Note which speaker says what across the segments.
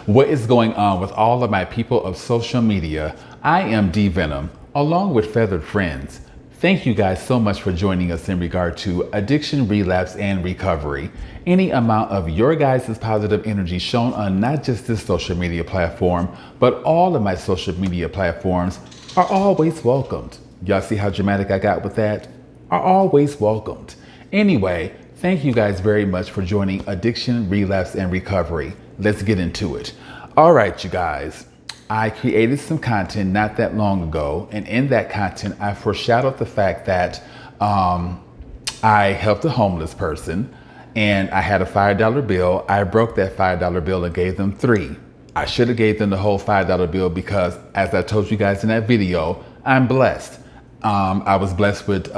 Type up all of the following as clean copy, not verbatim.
Speaker 1: What is going on with all of my people of social media? I am D Venom, along with Feathered Friends. Thank you guys so much for joining us in regard to addiction, relapse, and recovery. Any amount of your guys' positive energy shown on not just this social media platform, but all of my social media platforms are always welcomed. Y'all see how dramatic I got with that? Are always welcomed. Anyway, thank you guys very much for joining Addiction, Relapse, and Recovery. Let's get into it. All right, you guys. I created some content not that long ago, and in that content, I foreshadowed the fact that I helped a homeless person, and I had a $5 bill. I broke that $5 bill and gave them $3. I should have gave them the whole $5 bill because, as I told you guys in that video, I'm blessed. I was blessed with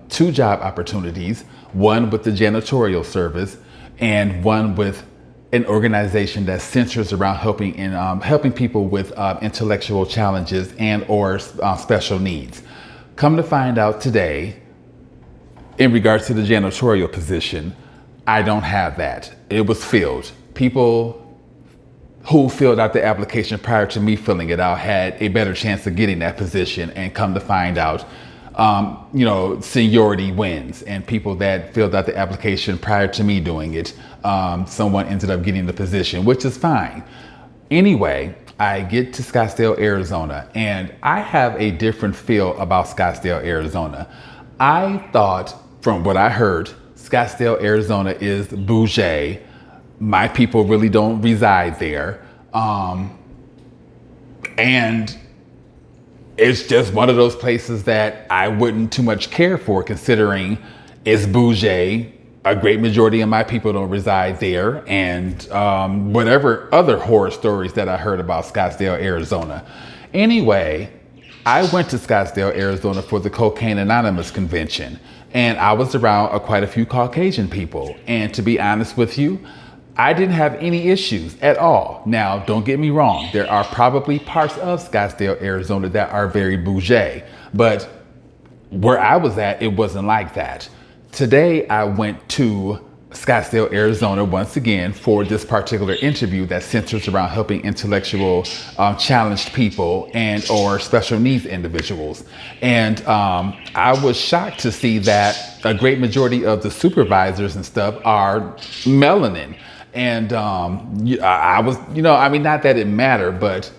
Speaker 1: 2 job opportunities, one with the janitorial service and one with an organization that centers around helping people with intellectual challenges and or special needs. Come to find out today, in regards to the janitorial position, I don't have that. It was filled. People who filled out the application prior to me filling it out had a better chance of getting that position, and come to find out, seniority wins, and people that filled out the application prior to me doing it, someone ended up getting the position, which is fine. Anyway, I get to Scottsdale, Arizona, and I have a different feel about Scottsdale, Arizona. I thought, from what I heard, Scottsdale, Arizona is bougie. My people really don't reside there. And it's just one of those places that I wouldn't too much care for, considering it's bougie. A great majority of my people don't reside there, and whatever other horror stories that I heard about Scottsdale, Arizona. Anyway, I went to Scottsdale, Arizona for the Cocaine Anonymous convention, and I was around quite a few Caucasian people. And to be honest with you, I didn't have any issues at all. Now, don't get me wrong. There are probably parts of Scottsdale, Arizona that are very bougie, but where I was at, it wasn't like that. Today, I went to Scottsdale, Arizona, once again for this particular interview that centers around helping intellectual challenged people and or special needs individuals. And I was shocked to see that a great majority of the supervisors and stuff are melanin. And I was, not that it mattered, but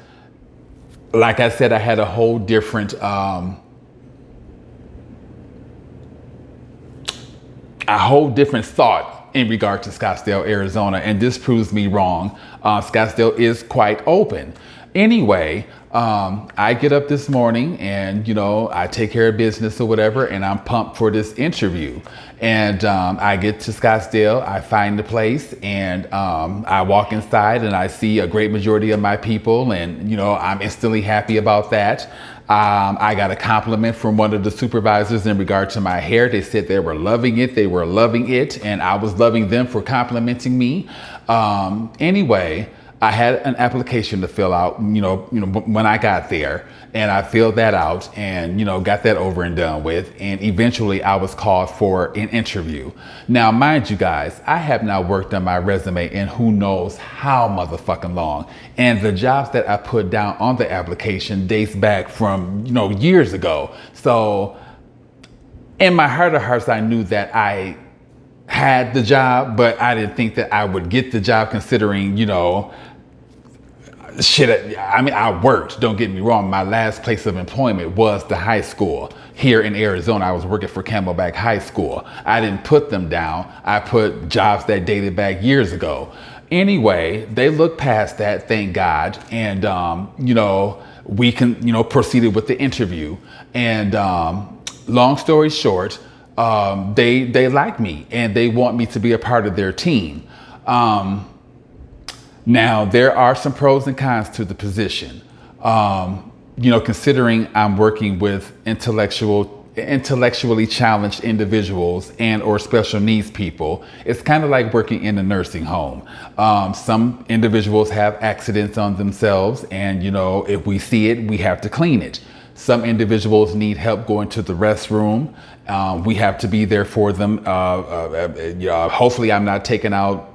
Speaker 1: like I said, I had a whole different thought in regard to Scottsdale, Arizona, and this proves me wrong. Scottsdale is quite open. Anyway, I get up this morning and, I take care of business or whatever, and I'm pumped for this interview. And I get to Scottsdale, I find the place, and I walk inside and I see a great majority of my people, and, I'm instantly happy about that. I got a compliment from one of the supervisors in regard to my hair. They said they were loving it, and I was loving them for complimenting me. Anyway, I had an application to fill out, when I got there, and I filled that out and, got that over and done with. And eventually I was called for an interview. Now, mind you guys, I have now worked on my resume in who knows how motherfucking long. And the jobs that I put down on the application dates back from, years ago. So in my heart of hearts, I knew that I had the job, but I didn't think that I would get the job, considering, I worked, don't get me wrong. My last place of employment was the high school here in Arizona. I was working for Camelback High School. I didn't put them down. I put jobs that dated back years ago. Anyway, they looked past that, thank God. And, we can, proceeded with the interview. And long story short, they like me and they want me to be a part of their team. Now, there are some pros and cons to the position. Considering I'm working with intellectually challenged individuals and or special needs people, it's kind of like working in a nursing home. Some individuals have accidents on themselves, and if we see it, we have to clean it. Some individuals need help going to the restroom. We have to be there for them. Hopefully I'm not taking out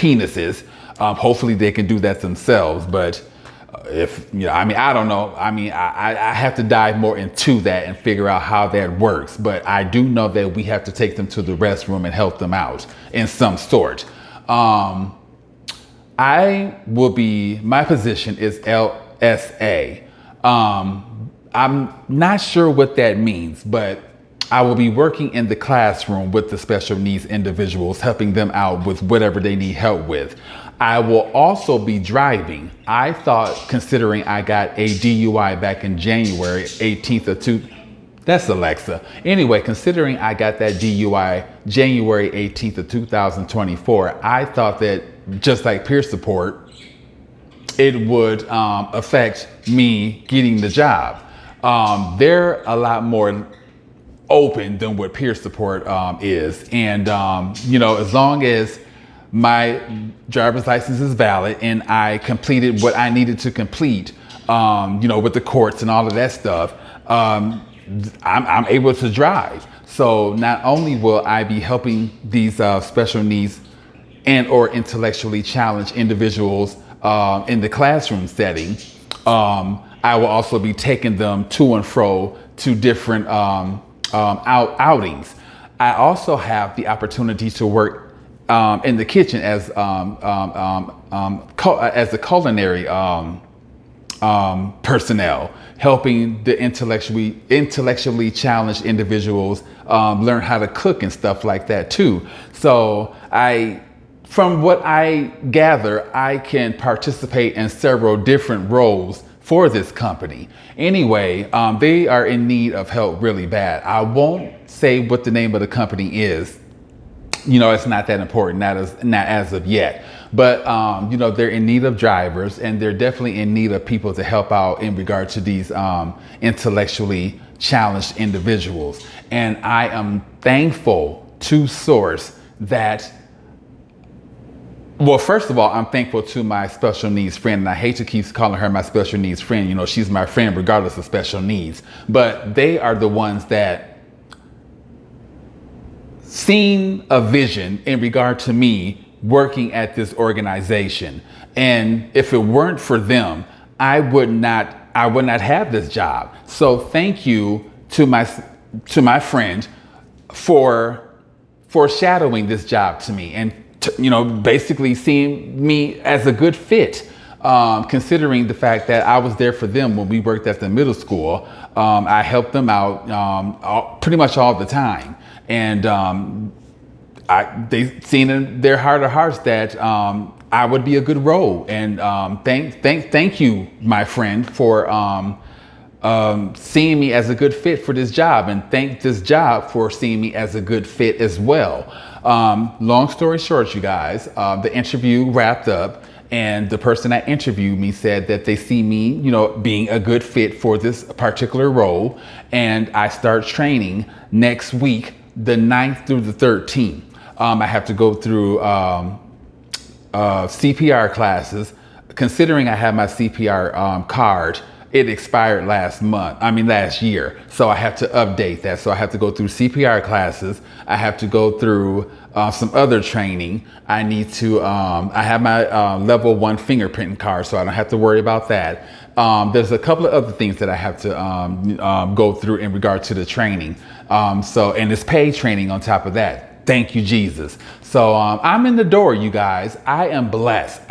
Speaker 1: penises. Hopefully they can do that themselves. But if, I don't know. I have to dive more into that and figure out how that works. But I do know that we have to take them to the restroom and help them out in some sort. My position is LSA. I'm not sure what that means, but I will be working in the classroom with the special needs individuals, helping them out with whatever they need help with. I will also be driving. I thought, considering I got a DUI back in January 18th of that's Alexa. Anyway, considering I got that DUI January 18th of 2024, I thought that just like peer support, it would affect me getting the job. They're a lot more open than what peer support is. And, as long as my driver's license is valid and I completed what I needed to complete, with the courts and all of that stuff, I'm able to drive. So not only will I be helping these special needs and or intellectually challenged individuals in the classroom setting, I will also be taking them to and fro to different outings. I also have the opportunity to work in the kitchen as the culinary personnel, helping the intellectually challenged individuals learn how to cook and stuff like that too. So from what I gather, I can participate in several different roles for this company. Anyway, they are in need of help really bad. I won't say what the name of the company is. It's not that important, not as of yet. But, they're in need of drivers, and they're definitely in need of people to help out in regard to these intellectually challenged individuals. And I am thankful to Source that, well, first of all, I'm thankful to my special needs friend, and I hate to keep calling her my special needs friend. She's my friend regardless of special needs. But they are the ones that seen a vision in regard to me working at this organization. And if it weren't for them, I would not have this job. So thank you to my friend for foreshadowing this job to me and basically seeing me as a good fit, considering the fact that I was there for them when we worked at the middle school. I helped them out pretty much all the time. And they seen in their heart of hearts that I would be a good role. And thank you, my friend, for seeing me as a good fit for this job, and thank this job for seeing me as a good fit as well. Long story short, you guys, the interview wrapped up, and the person that interviewed me said that they see me, being a good fit for this particular role. And I start training next week, the 9th through the 13th. I have to go through CPR classes. Considering I have my CPR card, it expired last year. So I have to update that. So I have to go through CPR classes. I have to go through some other training. I need to, I have my level 1 fingerprinting card, so I don't have to worry about that. There's a couple of other things that I have to go through in regard to the training. And it's paid training on top of that. Thank you, Jesus. So I'm in the door, you guys. I am blessed.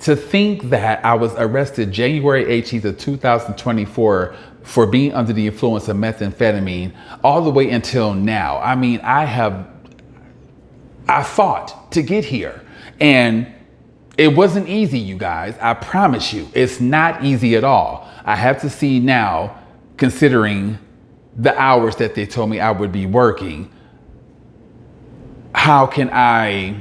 Speaker 1: To think that I was arrested January 18th of 2024 for being under the influence of methamphetamine all the way until now. I fought to get here, and it wasn't easy, you guys. I promise you, it's not easy at all. I have to see now, considering the hours that they told me I would be working, how can I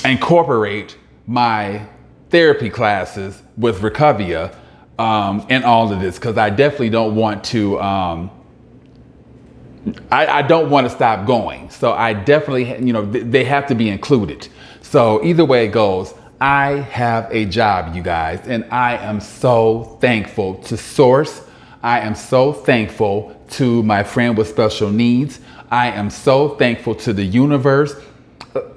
Speaker 1: incorporate my therapy classes with Recovia and all of this? Because I definitely don't want to, I don't want to stop going. So I definitely, they have to be included. So either way it goes, I have a job, you guys, and I am so thankful to Source. I am so thankful to my friend with special needs. I am so thankful to the universe.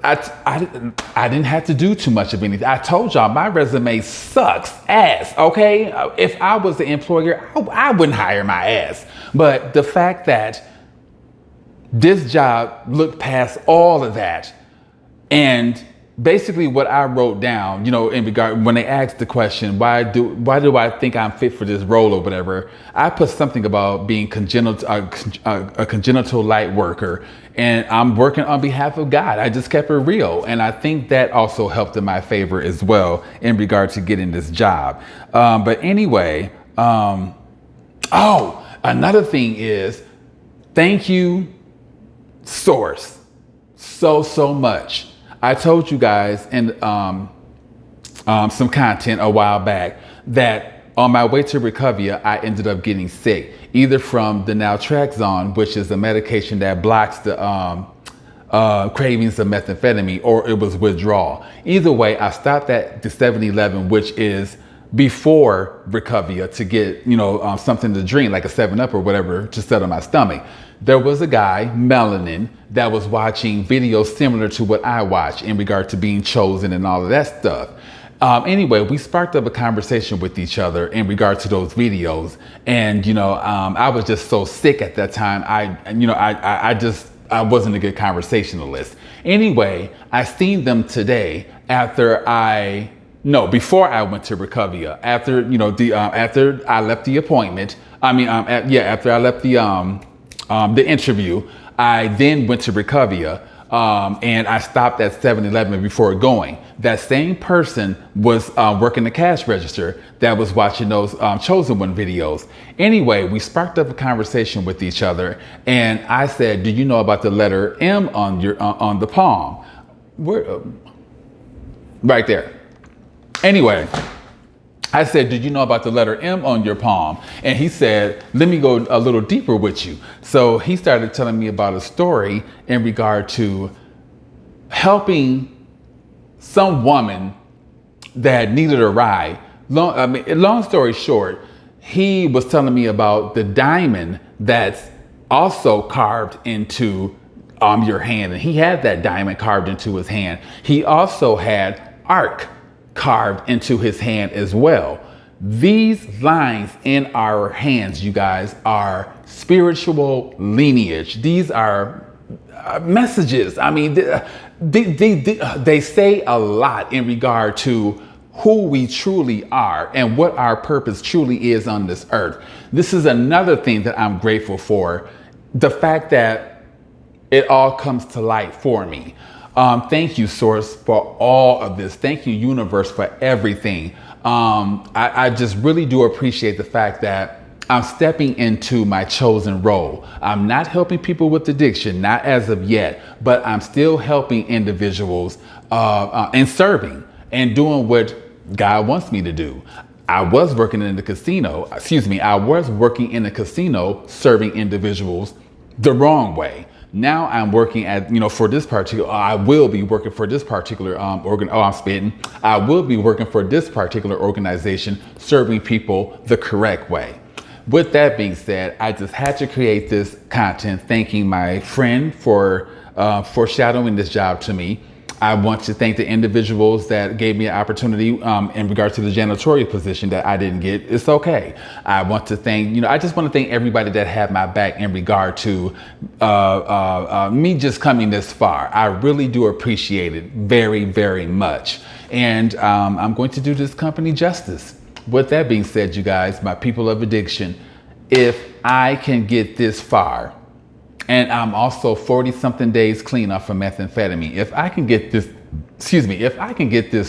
Speaker 1: I didn't have to do too much of anything. I told y'all my resume sucks ass, okay? If I was the employer, I wouldn't hire my ass. But the fact that this job looked past all of that, and basically what I wrote down, you know, in regard, when they asked the question, why do I think I'm fit for this role or whatever, I put something about being a congenital light worker, and I'm working on behalf of God. I just kept it real. And I think that also helped in my favor as well in regard to getting this job. But anyway, another thing is, thank you, Source, so much. I told you guys in some content a while back that on my way to Recovia, I ended up getting sick, either from the naltrexone, which is a medication that blocks the cravings of methamphetamine, or it was withdrawal. Either way, I stopped at the 7-Eleven, which is before Recovia, to get, you know, something to drink, like a 7-Up or whatever, to settle my stomach. There was a guy, Melanin, that was watching videos similar to what I watch in regard to being chosen and all of that stuff. Anyway, we sparked up a conversation with each other in regard to those videos. And, you know, I was just so sick at that time. I wasn't a good conversationalist. Anyway, I seen them today before I went to Recovia, after, you know, after I left the appointment. After I left the interview, I then went to Recovia, and I stopped at 7-Eleven before going. That same person was working the cash register that was watching those Chosen One videos. Anyway, we sparked up a conversation with each other, and I said, "Do you know about the letter M on your on the palm?" Right there. Anyway, I said, "Did you know about the letter M on your palm?" And he said, "Let me go a little deeper with you." So he started telling me about a story in regard to helping some woman that needed a ride. Long story short, he was telling me about the diamond that's also carved into your hand. And he had that diamond carved into his hand. He also had Ark carved into his hand as well. These lines in our hands, you guys, are spiritual lineage. These are messages. I mean, they say a lot in regard to who we truly are and what our purpose truly is on this earth. This is another thing that I'm grateful for, the fact that it all comes to light for me. Thank you, Source, for all of this. Thank you, Universe, for everything. I just really do appreciate the fact that I'm stepping into my chosen role. I'm not helping people with addiction, not as of yet, but I'm still helping individuals and serving and doing what God wants me to do. I was working in a casino serving individuals the wrong way. Now I'm working at, I will be working for this particular I will be working for this particular organization, serving people the correct way. With that being said, I just had to create this content thanking my friend for foreshadowing this job to me. I want to thank the individuals that gave me an opportunity in regards to the janitorial position that I didn't get. It's okay. I want to thank, I just want to thank everybody that had my back in regard to me just coming this far. I really do appreciate it very, very much. And I'm going to do this company justice. With that being said, you guys, my people of addiction, if I can get this far, and I'm also 40-something days clean off of methamphetamine. If I can get this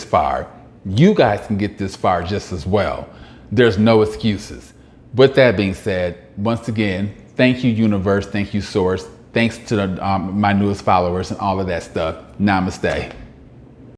Speaker 1: far, you guys can get this far just as well. There's no excuses. With that being said, once again, thank you, Universe. Thank you, Source. Thanks to my newest followers and all of that stuff. Namaste.